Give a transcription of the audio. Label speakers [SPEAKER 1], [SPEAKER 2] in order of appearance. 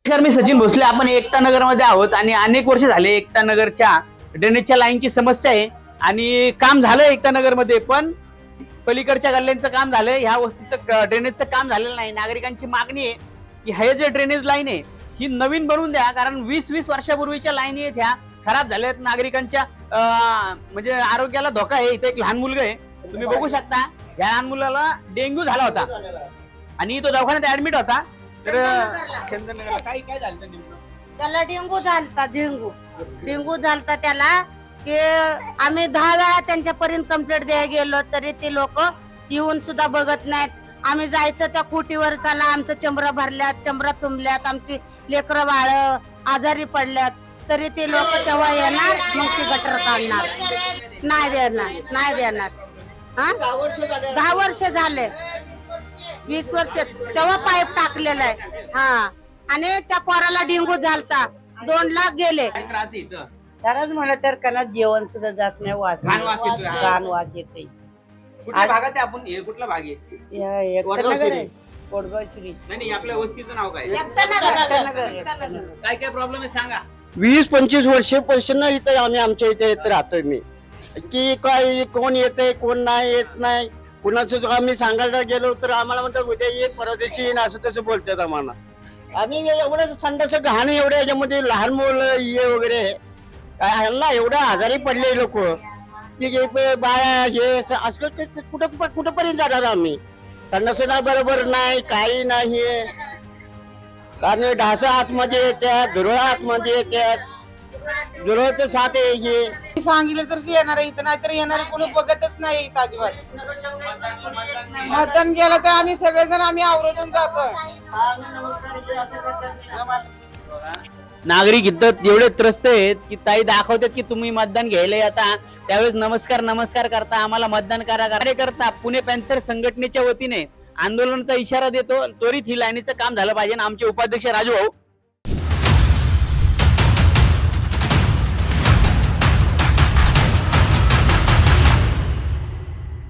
[SPEAKER 1] नमस्कार, मी सचिन भोसले. आपण एकता नगर मध्ये आहोत आणि अनेक वर्ष झाले एकता नगरच्या ड्रेनेजच्या लाईनची समस्या आहे आणि काम झालं एकता नगर मध्ये, पण पलीकडच्या गल्ल्यांचं काम झालं, ह्या वस्तीचं ड्रेनेजचं काम झालेलं नाही. नागरिकांची मागणी आहे की हे जे ड्रेनेज लाईन आहे ही नवीन बनवून द्या, कारण 20-20 वर्षापूर्वीच्या लाईनी आहेत ह्या खराब झाल्यात. नागरिकांच्या म्हणजे आरोग्याला धोका आहे. इथे एक लहान मुलगा आहे, तुम्ही बघू शकता. या लहान मुलाला डेंग्यू झाला होता आणि तो दवाखान्यात ऍडमिट होता. तर चंदननगरला काय झालं नेमकं?
[SPEAKER 2] त्याला डेंगू झालता त्याला की आम्ही 10 वेळा त्यांच्यापर्यंत कंप्लेंट द्यायला गेलो तरी ते लोक येऊन सुद्धा बघत नाहीत. आम्ही जायचं त्या कुटीवर, चला आमचं चंबरा भरल्यात, चंबरा तुंबल्यात, आमची लेकरं बाळ आजारी पडल्यात, तरी ते लोक तेव्हा येणार, मग ती गटर काढणार. नाही देणार. 10 वर्ष झाले, 20 वर्ष तेव्हा पाईप टाकलेला आहे. हा, आणि त्या पोराला डेंगू झालता, 2 लाख गेले.
[SPEAKER 3] खरंच म्हणलं तर कनात जेवण सुद्धा जात नाही,
[SPEAKER 1] घाण वास येतोय.
[SPEAKER 3] घाण वास येते.
[SPEAKER 1] कुठल्या भागात आहे आपण? हे कुठला भाग आहे?
[SPEAKER 3] कोडगावश्री.
[SPEAKER 1] नाही, आपल्या वस्तीचं नाव काय? काय प्रॉब्लेम आहे सांगा.
[SPEAKER 4] 20-25 वर्षापासून इथे आमच्या इथे येत राहतोय मी, की काय कोण येते कोण नाही येत नाही. कुणाचं आम्ही सांगायला गेलो तर आम्हाला म्हणतात उद्या येईल, परवा दिवशी येईन, असं तसं बोलतात आम्हाला. आम्ही एवढं संडास घाण एवढं याच्यामध्ये लहान मुलं ये वगैरे ह्यांना एवढं आजारी पडले लोक की बाया हे असं कुठंपर्यंत जाणार आम्ही. संडास बरोबर नाही, काही नाही, कारण ढासा आतमध्ये येतात, झुरळ आतमध्ये येतात, झुरळचं साथ हे
[SPEAKER 5] सांगितलं तर येणार इथं, नाही तर येणार कोणी बघतच नाही इथं अजिबात. मतदान गेलं तर आम्ही सगळेजण आम्ही आवरून जातो.
[SPEAKER 1] नागरिक इथं एवढे त्रस्त आहेत की ताई दाखवतात की तुम्ही मतदान घ्यायला येता त्यावेळेस नमस्कार करता, आम्हाला मतदान करा. कार्यकर्ता पुणे पॅन्थर संघटनेच्या वतीने आंदोलनाचा इशारा देतो. त्वरित ही लाईनीचं काम झालं पाहिजे. आमचे उपाध्यक्ष राजू भाऊ